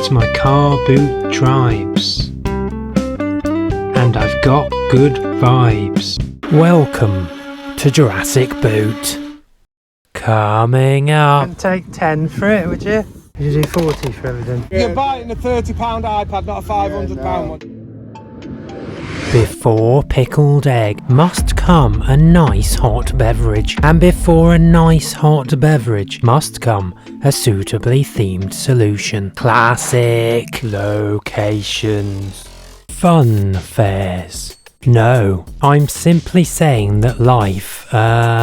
It's my car boot drives, and I've got good vibes. Welcome to Jurassic Boot. Coming up. And take 10 for it, would you? Would you do 40 for everything? You're buying a £30 iPad, not a £500 one. Before pickled egg must come a nice hot beverage, and before a nice hot beverage must come a suitably themed solution. Classic locations. Fun fairs. No, I'm simply saying that life,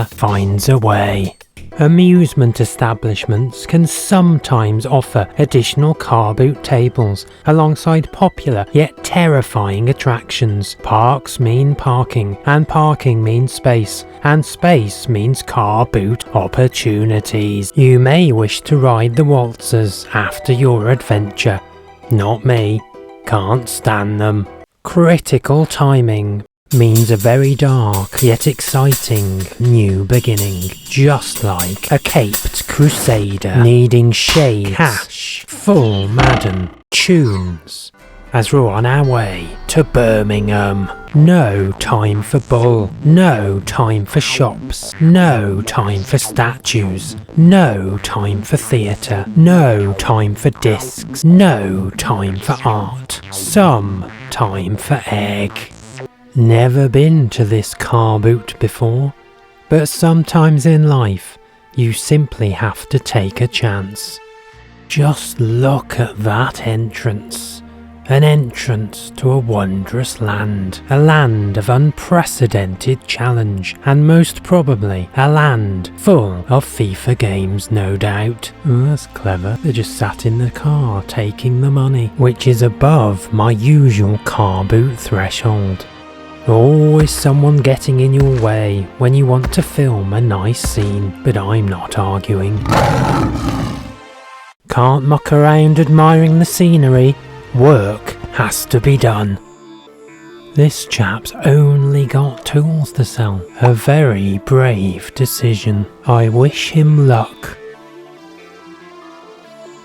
finds a way. Amusement establishments can sometimes offer additional car boot tables alongside popular yet terrifying attractions. Parks mean parking, and parking means space, and space means car boot opportunities. You may wish to ride the waltzers after your adventure. Not me. Can't stand them. Critical timing means a very dark yet exciting new beginning, just like a caped crusader needing shades, cash, full Madden, tunes, as we're on our way to Birmingham. No time for bull, no time for shops, no time for statues, no time for theatre, no time for discs, no time for art, some time for egg. Never been to this car boot before, but sometimes in life you simply have to take a chance. Just look at that entrance. An entrance to a wondrous land, a land of unprecedented challenge, and most probably a land full of FIFA games, no doubt. That's clever. They just sat in the car taking the money, which is above my usual car boot threshold. Always someone getting in your way when you want to film a nice scene, but I'm not arguing. Can't muck around admiring the scenery. Work has to be done. This chap's only got tools to sell. A very brave decision. I wish him luck.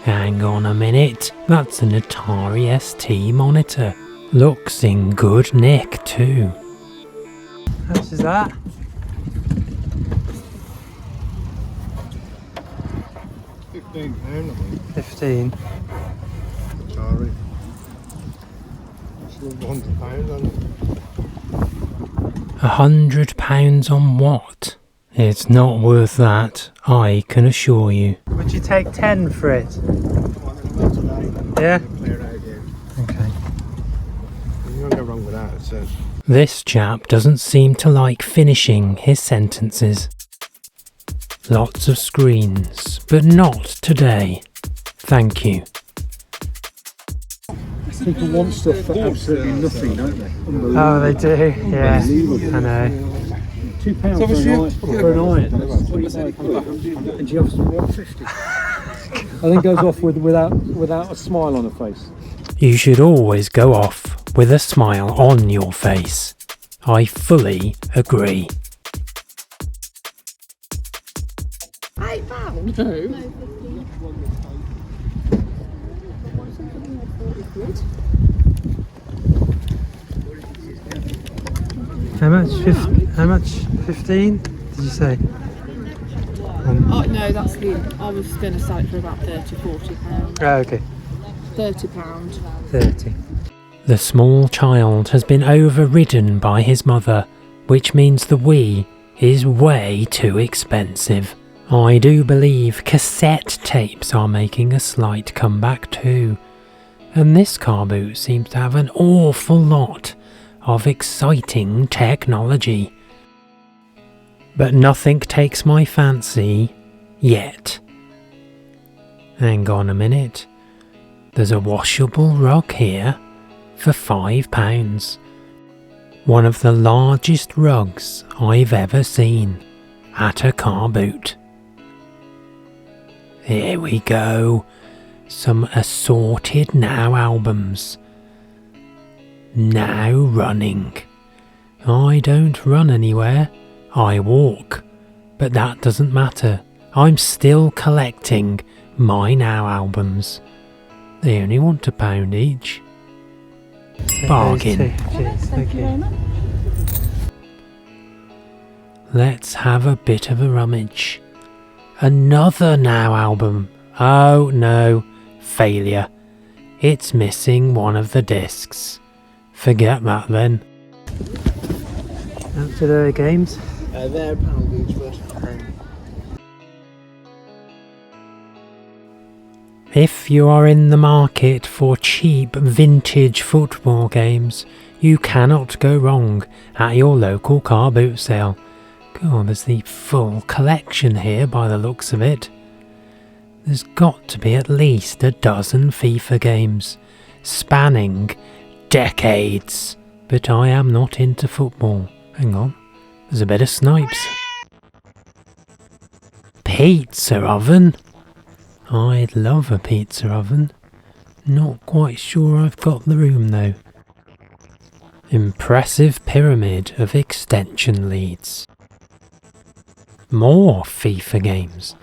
Hang on a minute, that's an Atari ST monitor. Looks in good nick too. How much is that? £15. 15. Sorry. It's £100 on it. £100 on what? It's not worth that, I can assure you. Would you take 10 for it? Yeah? Okay. You won't go wrong with that, it says. This chap doesn't seem to like finishing his sentences. Lots of screens, but not today. Thank you. People want stuff for absolutely nothing, don't they? Oh, they do? Yeah, I know. £2 for an iron. And she offers £150. I think goes off without a smile on her face. You should always go off with a smile on your face. I fully agree. £8? No. How much? How much? 15? Did you say? Oh no, that's the. I was going to say for about £30-40. Oh, okay. £30. 30. The small child has been overridden by his mother, which means the Wii is way too expensive. I do believe cassette tapes are making a slight comeback too, and this car boot seems to have an awful lot of exciting technology. But nothing takes my fancy yet. Hang on a minute. There's a washable rug here for £5. One of the largest rugs I've ever seen at a car boot. Here we go. Some assorted Now albums. Now running. I don't run anywhere. I walk. But that doesn't matter. I'm still collecting my Now albums. They only want £1 each. Bargain. Cheers, thank you. Let's have a bit of a rummage. Another Now album. Oh no, failure. It's missing one of the discs. Forget that then. Out to the games. They're £1 each first. If you are in the market for cheap vintage football games, you cannot go wrong at your local car boot sale. God, there's the full collection here by the looks of it. There's got to be at least a dozen FIFA games, spanning decades. But I am not into football. Hang on, there's a bit of Snipes. Pizza oven? I'd love a pizza oven. Not quite sure I've got the room though. Impressive pyramid of extension leads. More FIFA games.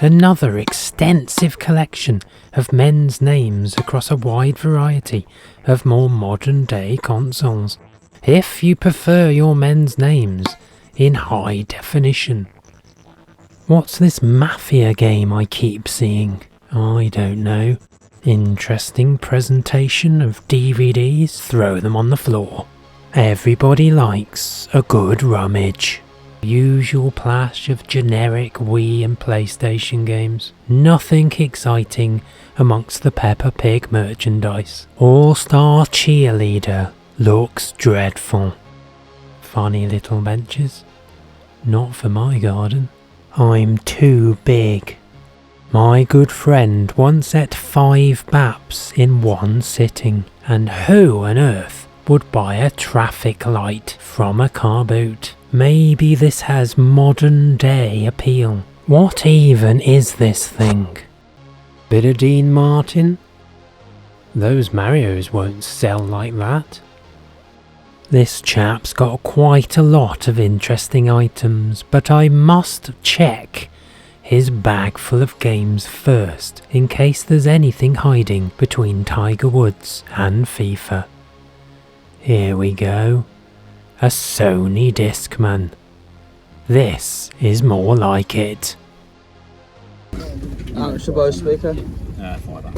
Another extensive collection of men's names across a wide variety of more modern day consoles. If you prefer your men's names in high definition. What's this Mafia game I keep seeing? I don't know. Interesting presentation of DVDs, throw them on the floor. Everybody likes a good rummage. Usual plash of generic Wii and PlayStation games. Nothing exciting amongst the Peppa Pig merchandise. All-Star Cheerleader looks dreadful. Funny little benches. Not for my garden. I'm too big. My good friend once ate 5 baps in one sitting, and who on earth would buy a traffic light from a car boot? Maybe this has modern day appeal. What even is this thing? Bit of Dean Martin? Those Marios won't sell like that. This chap's got quite a lot of interesting items, but I must check his bag full of games first, in case there's anything hiding between Tiger Woods and FIFA. Here we go. A Sony Discman. This is more like it. It's a Bose speaker. Fiver.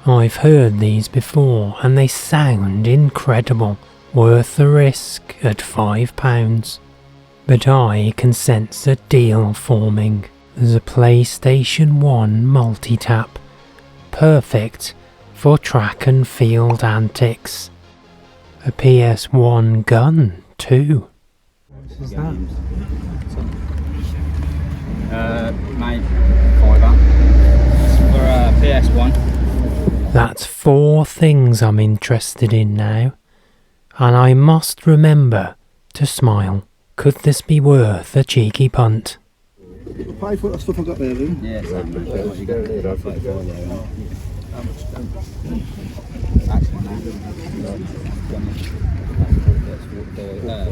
I've heard these before and they sound incredible, worth the risk at £5. But I can sense a deal forming. There's a PlayStation 1 multi-tap, perfect for track and field antics. A PS1 gun too. What's that? Mate, fiver. For PS1. That's 4 things I'm interested in now, and I must remember to smile. Could this be worth a cheeky punt? Pay for the stuff I got there, then. Yeah, same, mate. What you got there? How much?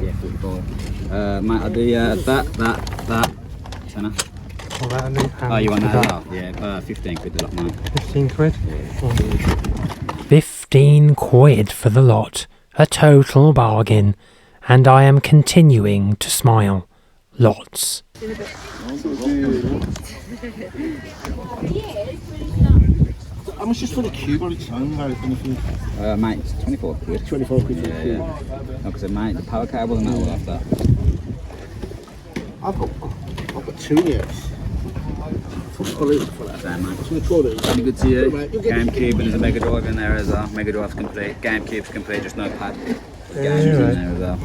Yeah, 44. Mate, I'll do that. Tenner. Well, that, and then, Oh, you want that as well? Yeah, 15 quid the lot, mate. 15 quid? 15 quid for the lot, a total bargain, and I am continuing to smile. Lots. How much is for the cube on its own, though? Mate, it's 24 quid. 24 quid for the cube. No, because mate, the power cable and that all off that. I've got 2 years. For that. Same, mate. It's going to call it. Very good to you. Mate, you'll get GameCube and there's a Mega Drive in there as well. Mega Drive's complete. GameCube's complete, just no pad. Yeah, Games in right. there as well.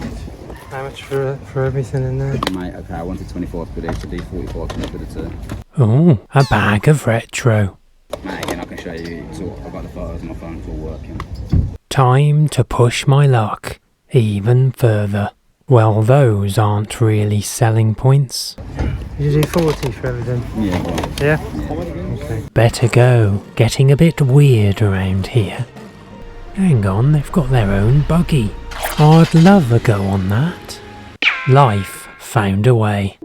How much for everything in there? Mate, okay, I wanted 24 quid each, so D44 quid for the 2. Oh, a bag of retro. Mate, again, I can show you. I've got the photos on my phone, it's all working. Time to push my luck even further. Well, those aren't really selling points. Did you do 40 for everything? Yeah, well, Yeah? Okay. Better go. Getting a bit weird around here. Hang on, they've got their own buggy. I'd love a go on that. Life found a way.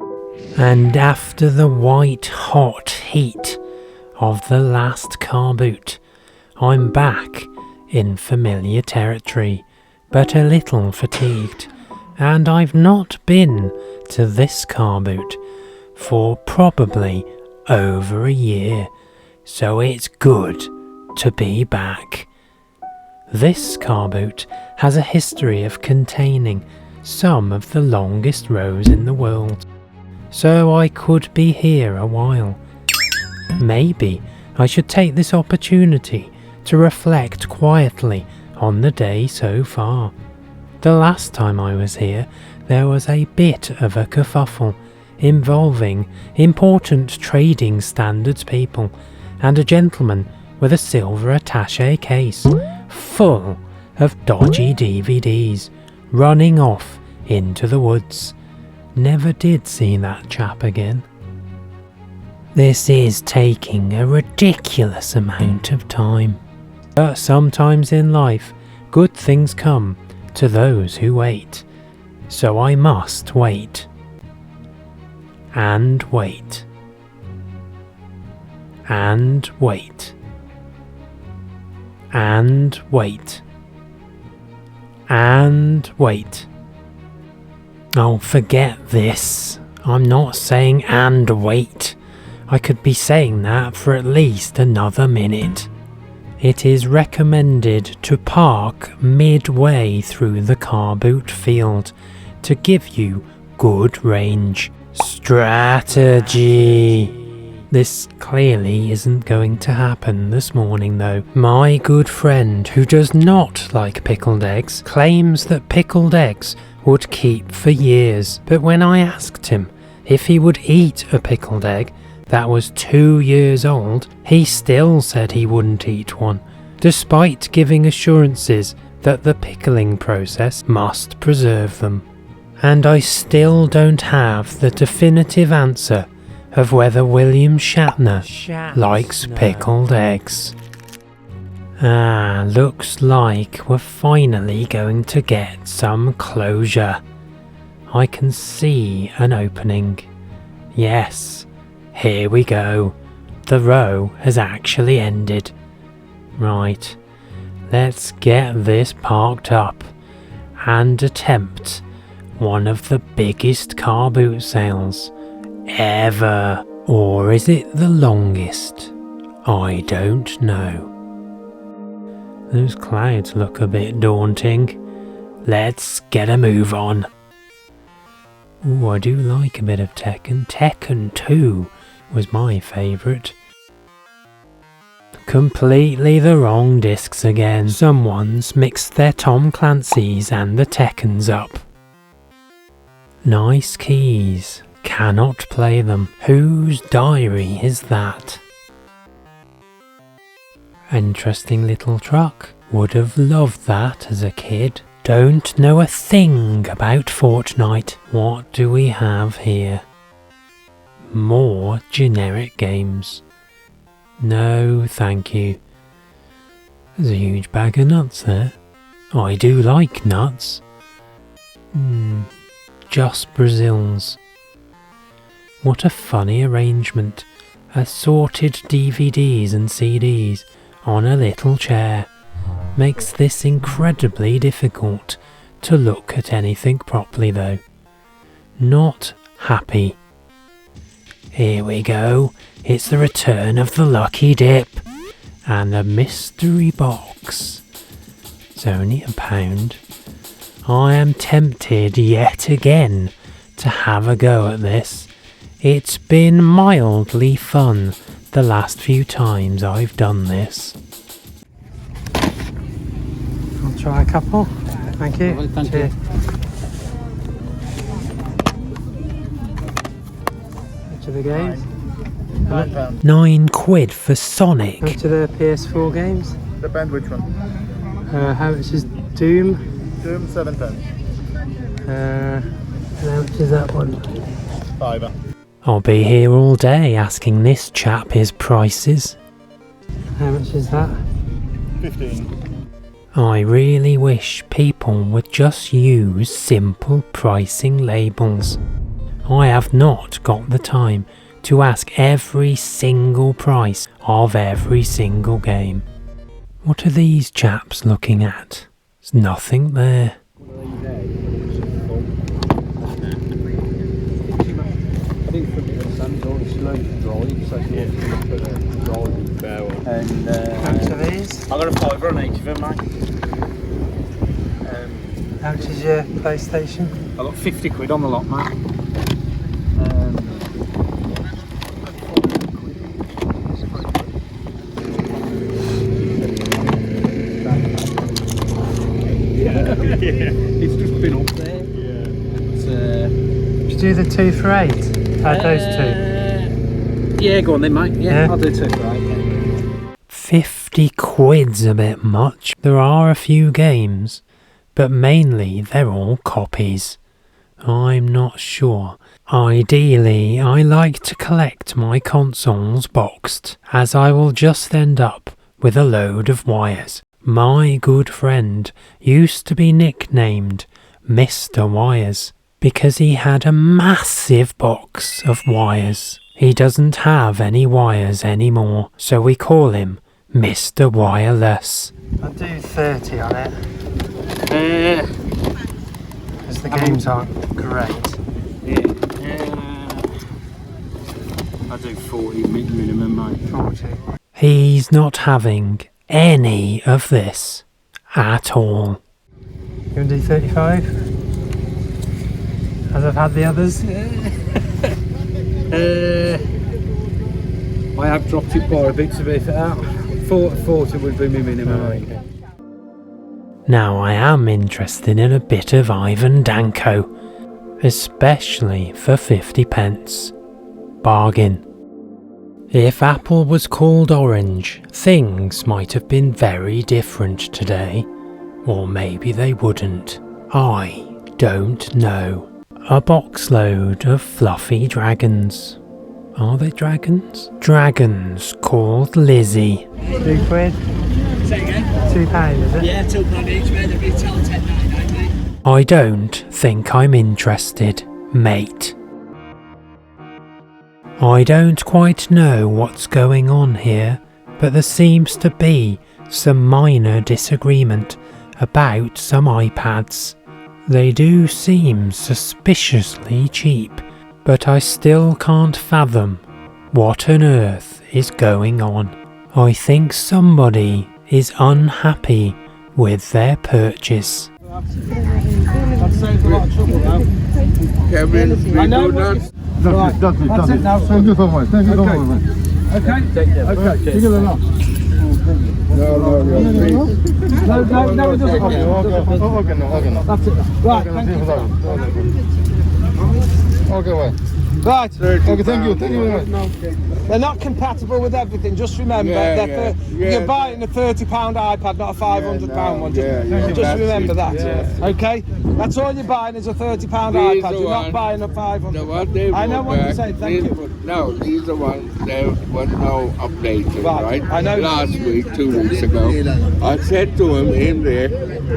And after the white hot heat of the last car boot, I'm back in familiar territory, but a little fatigued, and I've not been to this car boot for probably over a year, so it's good to be back. This car boot has a history of containing some of the longest rows in the world, so I could be here a while. Maybe I should take this opportunity to reflect quietly on the day so far. The last time I was here, there was a bit of a kerfuffle involving important trading standards people and a gentleman with a silver attaché case full of dodgy DVDs running off into the woods. Never did see that chap again. This is taking a ridiculous amount of time. But sometimes in life, good things come to those who wait. So I must wait. And wait. And wait. And wait. And wait. Oh, forget this. I'm not saying and wait. I could be saying that for at least another minute. It is recommended to park midway through the car boot field to give you good range. Strategy. This clearly isn't going to happen this morning though. My good friend, who does not like pickled eggs, claims that pickled eggs would keep for years, but when I asked him if he would eat a pickled egg that was 2 years old, he still said he wouldn't eat one, despite giving assurances that the pickling process must preserve them. And I still don't have the definitive answer of whether William Shatner likes pickled eggs. Ah, looks like we're finally going to get some closure. I can see an opening. Yes, here we go. The row has actually ended. Right, let's get this parked up and attempt one of the biggest car boot sales ever. Or is it the longest? I don't know. Those clouds look a bit daunting. Let's get a move on. Ooh, I do like a bit of Tekken. Tekken 2 was my favourite. Completely the wrong discs again. Someone's mixed their Tom Clancy's and the Tekkens up. Nice keys. Cannot play them. Whose diary is that? Interesting little truck. Would have loved that as a kid. Don't know a thing about Fortnite. What do we have here? More generic games. No, thank you. There's a huge bag of nuts there. I do like nuts. Just Brazils. What a funny arrangement. Assorted DVDs and CDs on a little chair. Makes this incredibly difficult to look at anything properly though. Not happy. Here we go. It's the return of the Lucky Dip. And a mystery box. It's only £1. I am tempted yet again to have a go at this. It's been mildly fun the last few times I've done this. I'll try a couple. Thank you. Lovely, thank Cheers. you. Each of the games. £9. £9 for Sonic. Each of the PS4 games. Depend which one. How much is Doom? Doom £7. And how much is that one? £5. I'll be here all day asking this chap his prices. How much is that? £15. I really wish people would just use simple pricing labels. I have not got the time to ask every single price of every single game. What are these chaps looking at? There's nothing there. I think for me, the sun's only slow to drive, so you have to look at the driving barrel. And How much are these? I got a fiver on each of them, mate. How much is your PlayStation? I got 50 quid on the lot, mate. It's just been up there. Did you do the 2 for 8? Add those 2. Yeah, go on then, mate. Yeah. I'll do 2 for 8. 50 quid's a bit much. There are a few games, but mainly they're all copies. I'm not sure. Ideally, I like to collect my consoles boxed, as I will just end up with a load of wires. My good friend used to be nicknamed Mr. Wires because he had a massive box of wires. He doesn't have any wires anymore, so we call him Mr. Wireless. I'll do 30 on it. Because the games aren't great. I do 40 minimum, mate. 40. He's not having any of this at all. You want to do 35? As I've had the others? I have dropped it by a bit to be fair. 40 would be my minimum. Now I am interested in a bit of Ivan Danko, especially for 50 pence. Bargain. If Apple was called Orange, things might have been very different today. Or maybe they wouldn't. I don't know. A box load of fluffy dragons. Are they dragons? Dragons called Lizzie. 2 quid? Say again? £2, is it? Yeah, £2 each, mate. The retail £10.99, mate. I don't think I'm interested, mate. I don't quite know what's going on here, but there seems to be some minor disagreement about some iPads. They do seem suspiciously cheap, but I still can't fathom what on earth is going on. I think somebody is unhappy with their purchase. I'd save a lot of trouble now. Kevin, I know what you... That's it now. Thank you so much. Thank you so much. Okay? Okay. Take it enough. No, it doesn't. Okay, no. That's it. Right, thank you. Okay, well. Right. Okay, thank you very much. They're not compatible with everything, just remember, you're buying a £30 iPad, not a £500 one. Just remember that. Okay? That's all you're buying is a £30 iPad. You're not buying a £500. I know what you're saying, thank you. No, these are ones that were now updated, right? I know. Last week, 2 weeks ago, I said to him in there,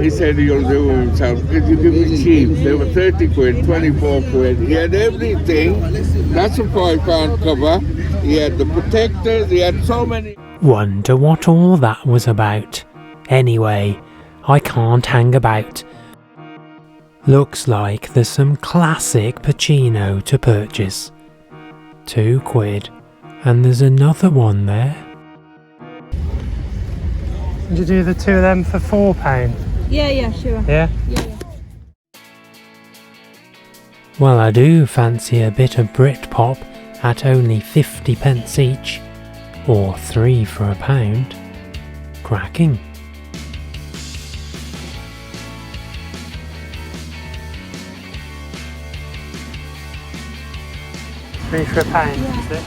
he said he'll do it himself because you give me cheap. They were 30 quid, 24 quid. He had everything. That's a £5 cover. He had the protectors. He had so many. Wonder what all that was about. Anyway, I can't hang about. Looks like there's some classic Pacino to purchase. 2 quid. And there's another one there. Would you do the 2 of them for £4? Yeah, sure. Yeah? Yeah. Well, I do fancy a bit of Britpop at only 50 pence each, or 3 for £1. Cracking. £3 for £1, is it?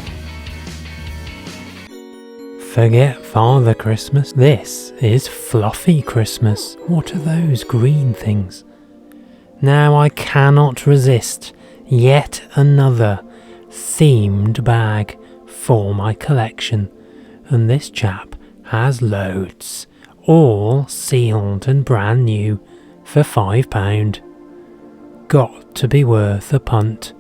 Forget Father Christmas. This is Fluffy Christmas. What are those green things? Now I cannot resist yet another themed bag for my collection, and this chap has loads, all sealed and brand new for £5. Got to be worth a punt,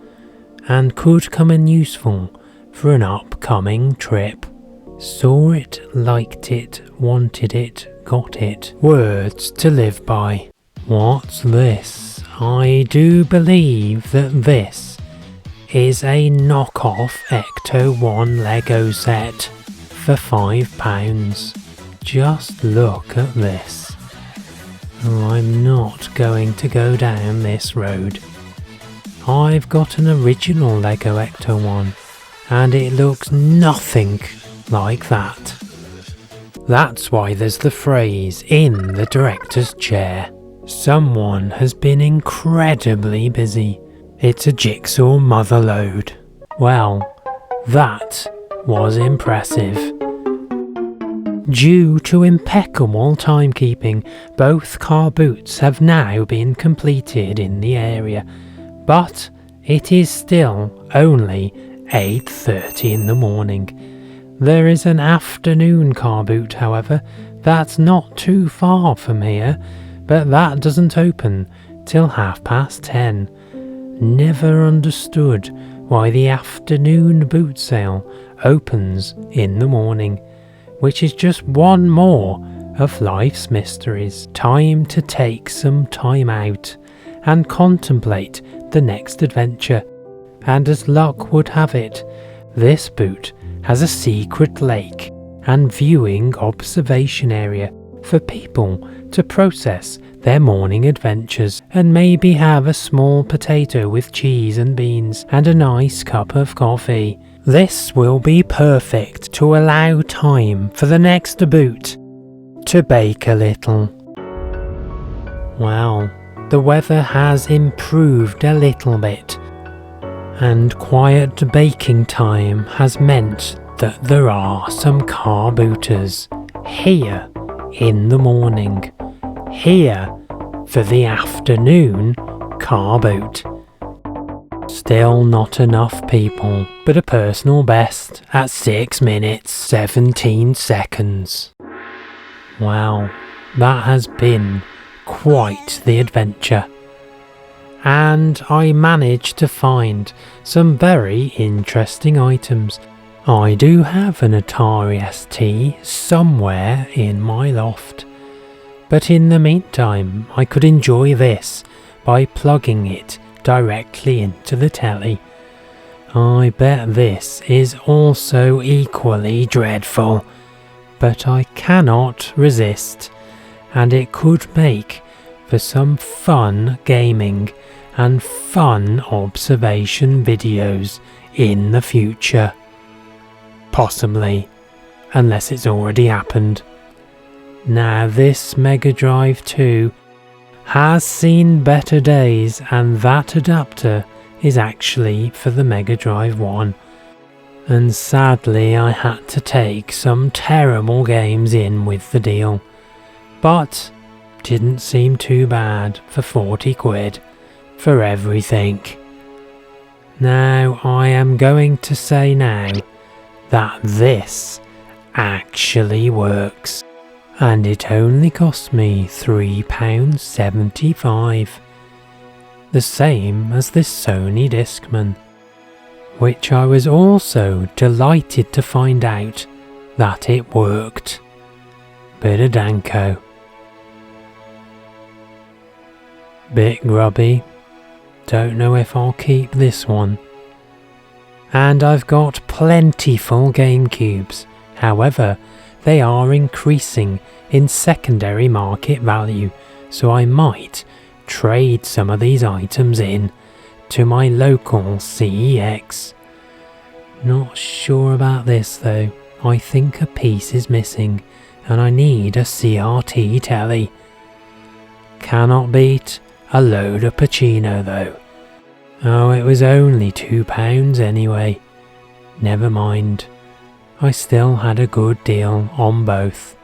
and could come in useful for an upcoming trip. Saw it, liked it, wanted it, got it. Words to live by. What's this? I do believe that this is a knockoff Ecto-1 Lego set for £5. Just look at this. Oh, I'm not going to go down this road. I've got an original Lego Ecto-1 and it looks nothing like that. That's why there's the phrase in the director's chair. Someone has been incredibly busy. It's a jigsaw motherload. Well, that was impressive. Due to impeccable timekeeping, both car boots have now been completed in the area, but it is still only 8:30 in the morning. There is an afternoon car boot, however, that's not too far from here, but that doesn't open till 10:30. Never understood why the afternoon boot sale opens in the morning, which is just one more of life's mysteries. Time to take some time out and contemplate the next adventure. And as luck would have it, this boot has a secret lake and viewing observation area for people to process their morning adventures and maybe have a small potato with cheese and beans and a nice cup of coffee. This will be perfect to allow time for the next boot to bake a little. Well, the weather has improved a little bit, and quiet baking time has meant that there are some car booters here in the morning, here for the afternoon car boot. Still not enough people, but a personal best at 6 minutes 17 seconds. Wow, that has been quite the adventure. And I managed to find some very interesting items. I do have an Atari ST somewhere in my loft, but in the meantime I could enjoy this by plugging it directly into the telly. I bet this is also equally dreadful, but I cannot resist, and it could make for some fun gaming and fun observation videos in the future. Possibly, unless it's already happened. Now this Mega Drive 2 has seen better days, and that adapter is actually for the Mega Drive 1. And sadly I had to take some terrible games in with the deal, but didn't seem too bad for 40 quid for everything. Now I am going to say now that this actually works, and it only cost me £3.75, the same as this Sony Discman, which I was also delighted to find out that it worked. Bit of Danko. Bit grubby, don't know if I'll keep this one. And I've got plentiful GameCubes, however they are increasing in secondary market value, so I might trade some of these items in to my local CEX. Not sure about this though, I think a piece is missing and I need a CRT telly. Cannot beat a load of Pacino though. Oh, it was only £2 anyway. Never mind. I still had a good deal on both.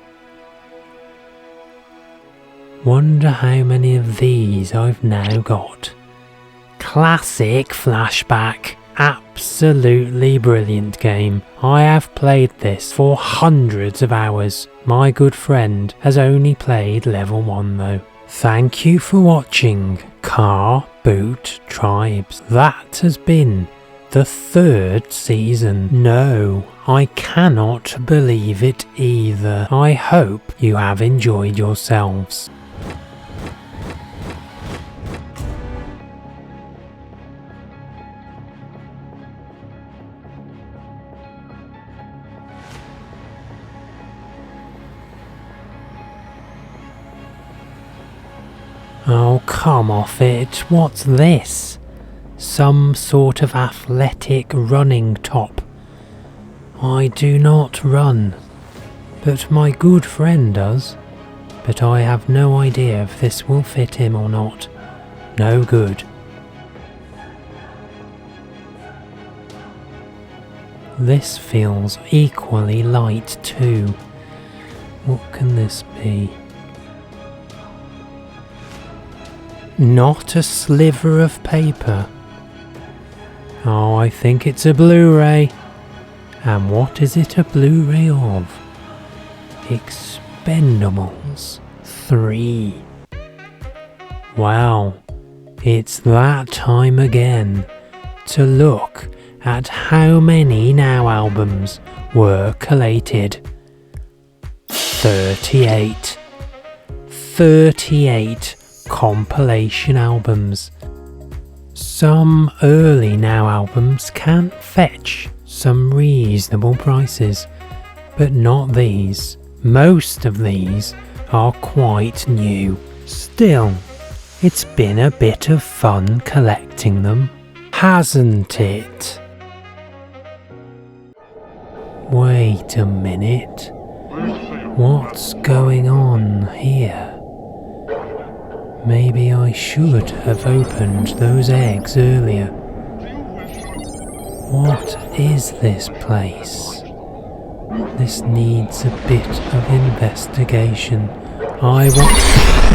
Wonder how many of these I've now got. Classic Flashback. Absolutely brilliant game. I have played this for hundreds of hours. My good friend has only played level 1 though. Thank you for watching Car Boot Tribes. That has been the 3rd season. No, I cannot believe it either. I hope you have enjoyed yourselves. Oh, come off it. What's this? Some sort of athletic running top. I do not run, but my good friend does. But I have no idea if this will fit him or not. No good. This feels equally light too. What can this be? Not a sliver of paper. Oh, I think it's a Blu-ray. And what is it a Blu-ray of? Expendables 3. Wow, it's that time again to look at how many Now albums were collated. 38. 38 compilation albums. Some early Now albums can fetch some reasonable prices, but not these. Most of these are quite new. Still, it's been a bit of fun collecting them, hasn't it? Wait a minute. What's going on here? Maybe I should have opened those eggs earlier. What is this place? This needs a bit of investigation. I want...